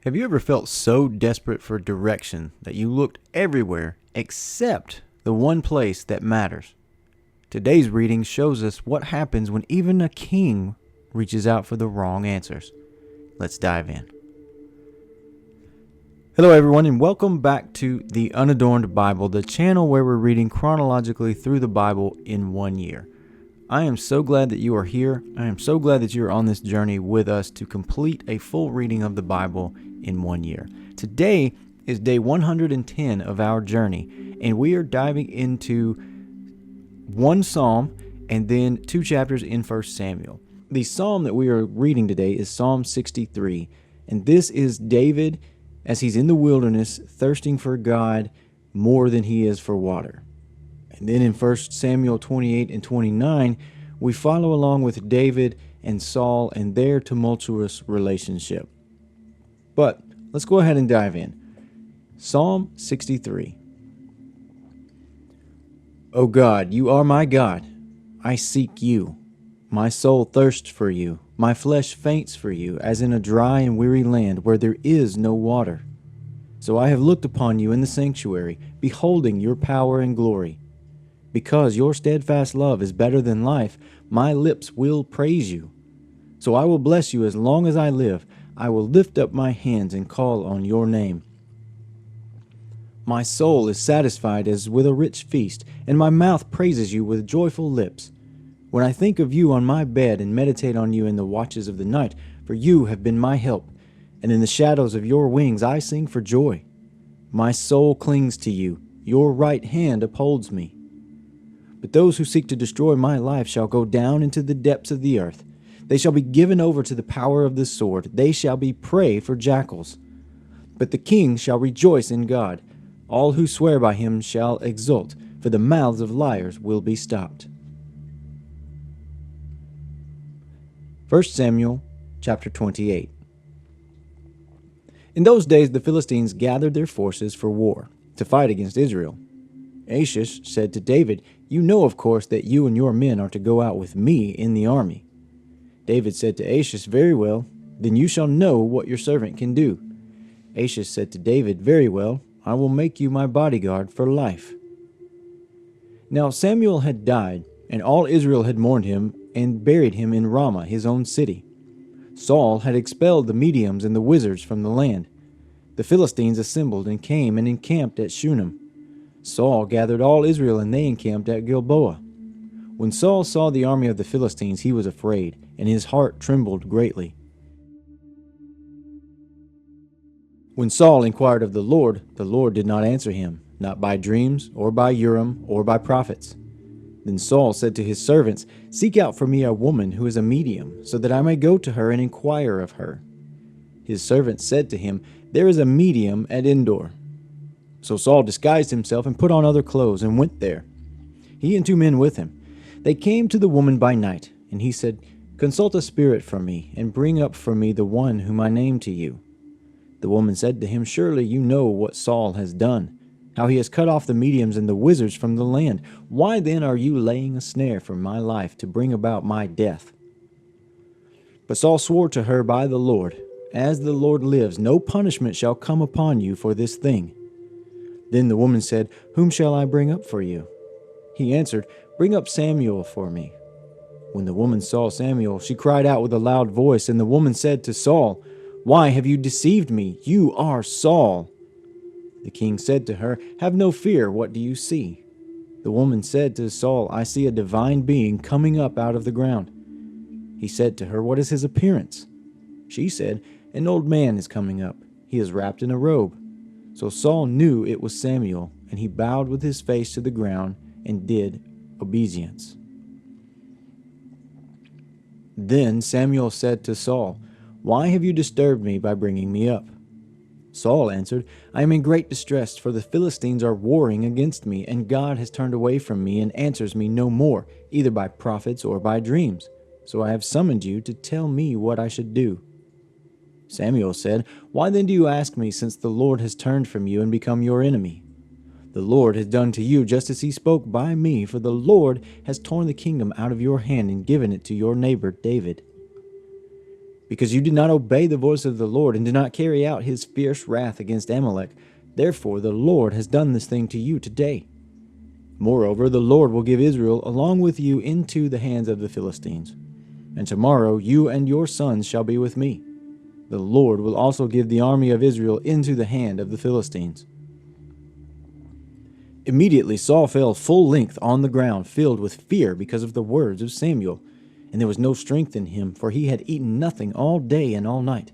Have you ever felt so desperate for direction that you looked everywhere except the one place that matters? Today's reading shows us what happens when even a king reaches out for the wrong answers. Let's dive in. Hello everyone, and welcome back to The Unadorned Bible, the channel where we're reading chronologically through the Bible in 1 year. I am so glad that you are here. I am so glad that you are on this journey with us to complete a full reading of the Bible in 1 year. Today is day 110 of our journey, and we are diving into one psalm and then 2 chapters in 1 Samuel. The psalm that we are reading today is Psalm 63, and this is David as he's in the wilderness thirsting for God more than he is for water. And then in 1 Samuel 28 and 29, we follow along with David and Saul and their tumultuous relationship. But let's go ahead and dive in. Psalm 63. O God, you are my God. I seek you. My soul thirsts for you. My flesh faints for you, as in a dry and weary land where there is no water. So I have looked upon you in the sanctuary, beholding your power and glory. Because your steadfast love is better than life, my lips will praise you. So I will bless you as long as I live. I will lift up my hands and call on your name. My soul is satisfied as with a rich feast, and my mouth praises you with joyful lips. When I think of you on my bed and meditate on you in the watches of the night, for you have been my help, and in the shadows of your wings I sing for joy. My soul clings to you, your right hand upholds me. But those who seek to destroy my life shall go down into the depths of the earth. They shall be given over to the power of the sword. They shall be prey for jackals. But the king shall rejoice in God. All who swear by him shall exult, for the mouths of liars will be stopped. 1 Samuel chapter 28. In those days the Philistines gathered their forces for war, to fight against Israel. Achish said to David, "You know, of course, that you and your men are to go out with me in the army." David said to Achish, "Very well, then you shall know what your servant can do." Achish said to David, "Very well, I will make you my bodyguard for life." Now Samuel had died, and all Israel had mourned him and buried him in Ramah, his own city. Saul had expelled the mediums and the wizards from the land. The Philistines assembled and came and encamped at Shunem. Saul gathered all Israel, and they encamped at Gilboa. When Saul saw the army of the Philistines, he was afraid, and his heart trembled greatly. When Saul inquired of the Lord did not answer him, not by dreams, or by Urim, or by prophets. Then Saul said to his servants, "Seek out for me a woman who is a medium, so that I may go to her and inquire of her." His servants said to him, "There is a medium at Endor." So Saul disguised himself and put on other clothes and went there, he and 2 men with him. They came to the woman by night, and he said, "Consult a spirit for me, and bring up for me the one whom I name to you." The woman said to him, "Surely you know what Saul has done, how he has cut off the mediums and the wizards from the land. Why then are you laying a snare for my life to bring about my death?" But Saul swore to her by the Lord, "As the Lord lives, no punishment shall come upon you for this thing." Then the woman said, "Whom shall I bring up for you?" He answered, "Bring up Samuel for me." When the woman saw Samuel, she cried out with a loud voice, and the woman said to Saul, "Why have you deceived me? You are Saul." The king said to her, "Have no fear, what do you see?" The woman said to Saul, "I see a divine being coming up out of the ground." He said to her, "What is his appearance?" She said, "An old man is coming up. He is wrapped in a robe." So Saul knew it was Samuel, and he bowed with his face to the ground and did obeisance. Then Samuel said to Saul, "Why have you disturbed me by bringing me up?" Saul answered, "I am in great distress, for the Philistines are warring against me, and God has turned away from me and answers me no more, either by prophets or by dreams. So I have summoned you to tell me what I should do." Samuel said, "Why then do you ask me, since the Lord has turned from you and become your enemy? The Lord has done to you just as he spoke by me, for the Lord has torn the kingdom out of your hand and given it to your neighbor David." Because you did not obey the voice of the Lord and did not carry out his fierce wrath against Amalek, therefore the Lord has done this thing to you today. Moreover, the Lord will give Israel along with you into the hands of the Philistines. And tomorrow you and your sons shall be with me. The Lord will also give the army of Israel into the hand of the Philistines." Immediately Saul fell full length on the ground, filled with fear because of the words of Samuel. And there was no strength in him, for he had eaten nothing all day and all night.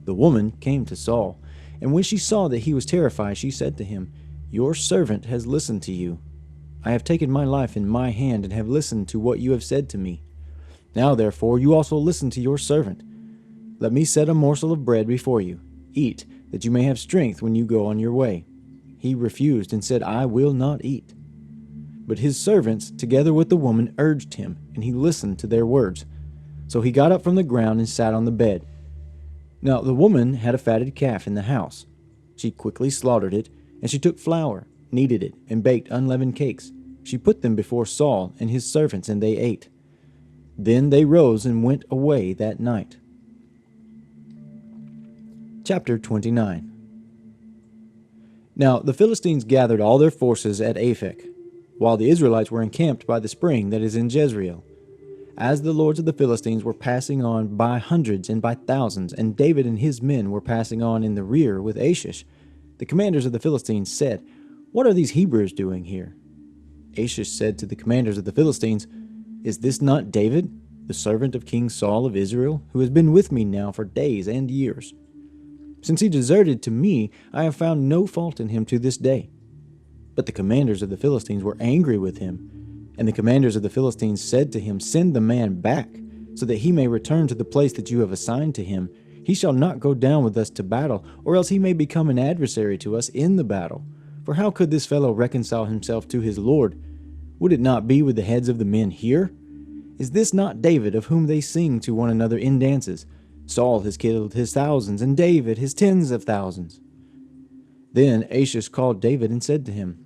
The woman came to Saul, and when she saw that he was terrified, she said to him, "Your servant has listened to you. I have taken my life in my hand and have listened to what you have said to me. Now therefore you also listen to your servant. Let me set a morsel of bread before you. Eat, that you may have strength when you go on your way." He refused and said, "I will not eat." But his servants, together with the woman, urged him, and he listened to their words. So he got up from the ground and sat on the bed. Now the woman had a fatted calf in the house. She quickly slaughtered it, and she took flour, kneaded it, and baked unleavened cakes. She put them before Saul and his servants, and they ate. Then they rose and went away that night. Chapter 29. Now the Philistines gathered all their forces at Aphek, while the Israelites were encamped by the spring that is in Jezreel. As the lords of the Philistines were passing on by hundreds and by thousands, and David and his men were passing on in the rear with Achish, the commanders of the Philistines said, "What are these Hebrews doing here?" Achish said to the commanders of the Philistines, "Is this not David, the servant of King Saul of Israel, who has been with me now for days and years? Since he deserted to me, I have found no fault in him to this day." But the commanders of the Philistines were angry with him, and the commanders of the Philistines said to him, "Send the man back, so that he may return to the place that you have assigned to him. He shall not go down with us to battle, or else he may become an adversary to us in the battle. For how could this fellow reconcile himself to his Lord? Would it not be with the heads of the men here? Is this not David, of whom they sing to one another in dances? Saul has killed his thousands, and David his tens of thousands." Then Achish called David and said to him,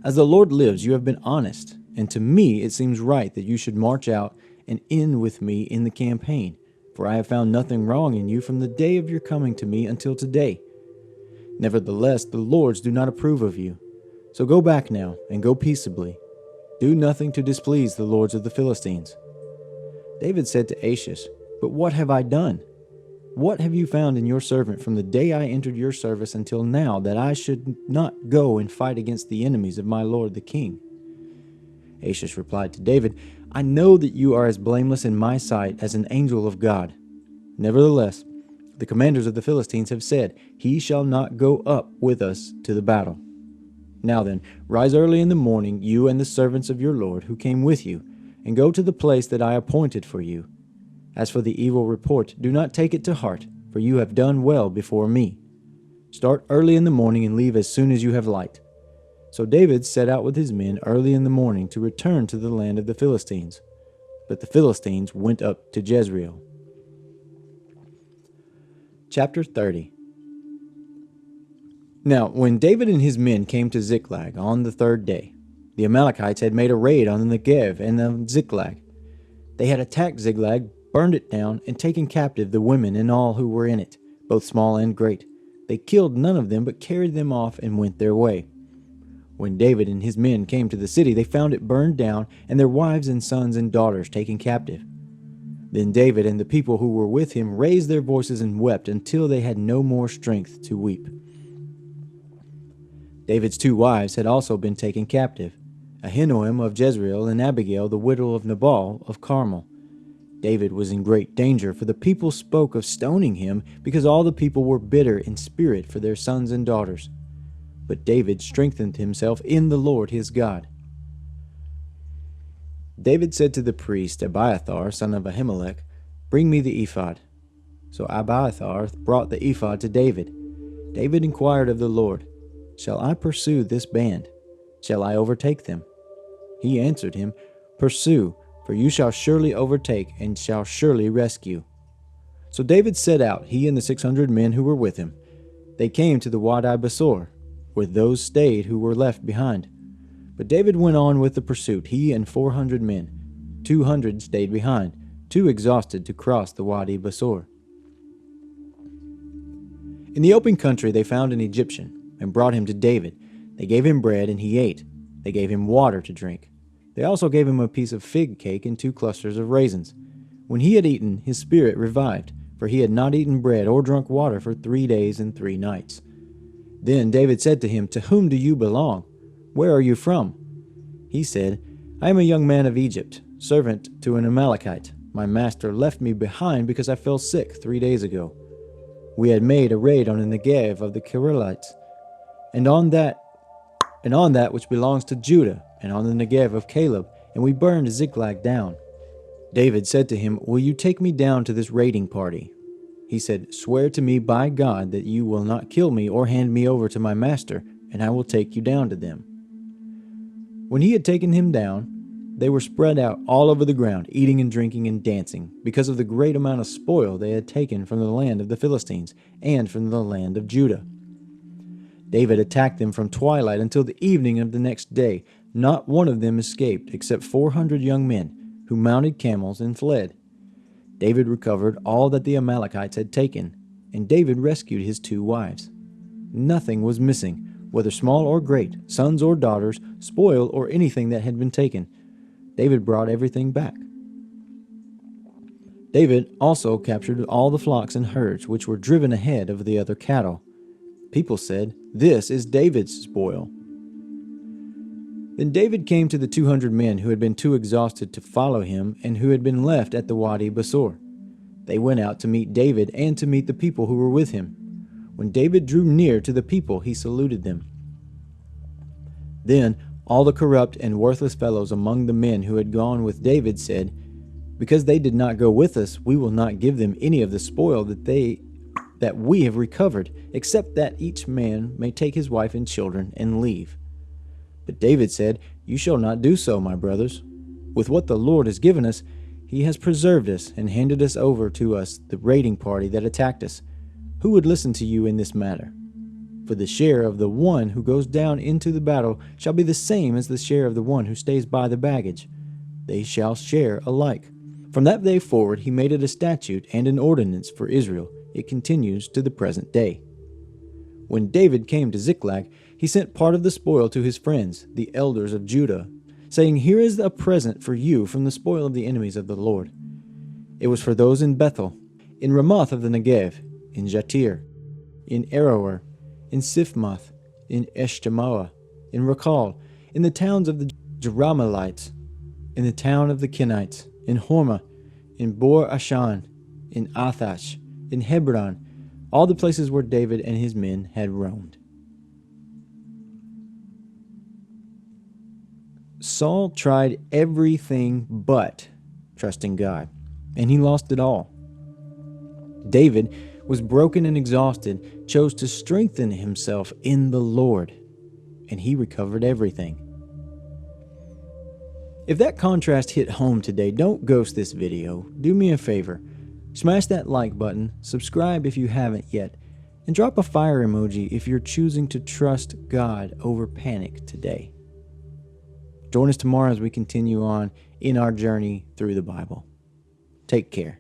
"As the Lord lives, you have been honest, and to me it seems right that you should march out and in with me in the campaign, for I have found nothing wrong in you from the day of your coming to me until today. Nevertheless, the lords do not approve of you. So go back now, and go peaceably. Do nothing to displease the lords of the Philistines." David said to Achish, "But what have I done? What have you found in your servant from the day I entered your service until now, that I should not go and fight against the enemies of my lord the king?" Achish replied to David, "I know that you are as blameless in my sight as an angel of God. Nevertheless, the commanders of the Philistines have said, 'He shall not go up with us to the battle.' Now then, rise early in the morning, you and the servants of your lord who came with you, and go to the place that I appointed for you. As for the evil report, do not take it to heart, for you have done well before me. Start early in the morning and leave as soon as you have light." So David set out with his men early in the morning to return to the land of the Philistines. But the Philistines went up to Jezreel. Chapter 30. Now, when David and his men came to Ziklag on the third day, the Amalekites had made a raid on the Negev and the Ziklag. They had attacked Ziklag, burned it down, and taken captive the women and all who were in it, both small and great. They killed none of them, but carried them off and went their way. When David and his men came to the city, they found it burned down, and their wives and sons and daughters taken captive. Then David and the people who were with him raised their voices and wept until they had no more strength to weep. David's 2 wives had also been taken captive, Ahinoam of Jezreel and Abigail the widow of Nabal of Carmel. David was in great danger, for the people spoke of stoning him, because all the people were bitter in spirit for their sons and daughters. But David strengthened himself in the Lord his God. David said to the priest Abiathar, son of Ahimelech, "Bring me the ephod." So Abiathar brought the ephod to David. David inquired of the Lord, "Shall I pursue this band? Shall I overtake them?" He answered him, "Pursue, for you shall surely overtake and shall surely rescue." So David set out, he and the 600 men who were with him. They came to the Wadi Besor, where those stayed who were left behind. But David went on with the pursuit, he and 400 men. 200 stayed behind, too exhausted to cross the Wadi Basor. In the open country they found an Egyptian and brought him to David. They gave him bread and he ate. They gave him water to drink. They also gave him a piece of fig cake and 2 clusters of raisins. When he had eaten, his spirit revived, for he had not eaten bread or drunk water for 3 days and 3 nights. Then David said to him, "To whom do you belong? Where are you from?" He said, "I am a young man of Egypt, servant to an Amalekite. My master left me behind because I fell sick 3 days ago. We had made a raid on the Negev of the Keralites, and on that which belongs to Judah, and on the Negev of Caleb, and we burned Ziklag down." David said to him, "Will you take me down to this raiding party?" He said, "Swear to me by God that you will not kill me or hand me over to my master, and I will take you down to them." When he had taken him down, they were spread out all over the ground, eating and drinking and dancing, because of the great amount of spoil they had taken from the land of the Philistines and from the land of Judah. David attacked them from twilight until the evening of the next day. Not one of them escaped, except 400 young men, who mounted camels and fled. David recovered all that the Amalekites had taken, and David rescued his 2 wives. Nothing was missing, whether small or great, sons or daughters, spoil or anything that had been taken. David brought everything back. David also captured all the flocks and herds which were driven ahead of the other cattle. People said, "This is David's spoil." Then David came to the 200 men who had been too exhausted to follow him and who had been left at the Wadi Basor. They went out to meet David and to meet the people who were with him. When David drew near to the people, he saluted them. Then all the corrupt and worthless fellows among the men who had gone with David said, "Because they did not go with us, we will not give them any of the spoil that we have recovered, except that each man may take his wife and children and leave." But David said, "You shall not do so, my brothers. With what the Lord has given us, he has preserved us and handed us over to us the raiding party that attacked us. Who would listen to you in this matter? For the share of the one who goes down into the battle shall be the same as the share of the one who stays by the baggage. They shall share alike." From that day forward he made it a statute and an ordinance for Israel. It continues to the present day. When David came to Ziklag, he sent part of the spoil to his friends, the elders of Judah, saying, "Here is a present for you from the spoil of the enemies of the Lord." It was for those in Bethel, in Ramoth of the Negev, in Jatir, in Aroer, in Siphmoth, in Eshtemoa, in Rakal, in the towns of the Jerahmeelites, in the town of the Kenites, in Hormah, in Bor Ashan, in Athash, in Hebron, all the places where David and his men had roamed. Saul tried everything but trusting God, and he lost it all. David was broken and exhausted, chose to strengthen himself in the Lord, and he recovered everything. If that contrast hit home today, don't ghost this video. Do me a favor. Smash that like button, subscribe if you haven't yet, and drop a fire emoji if you're choosing to trust God over panic today. Join us tomorrow as we continue on in our journey through the Bible. Take care.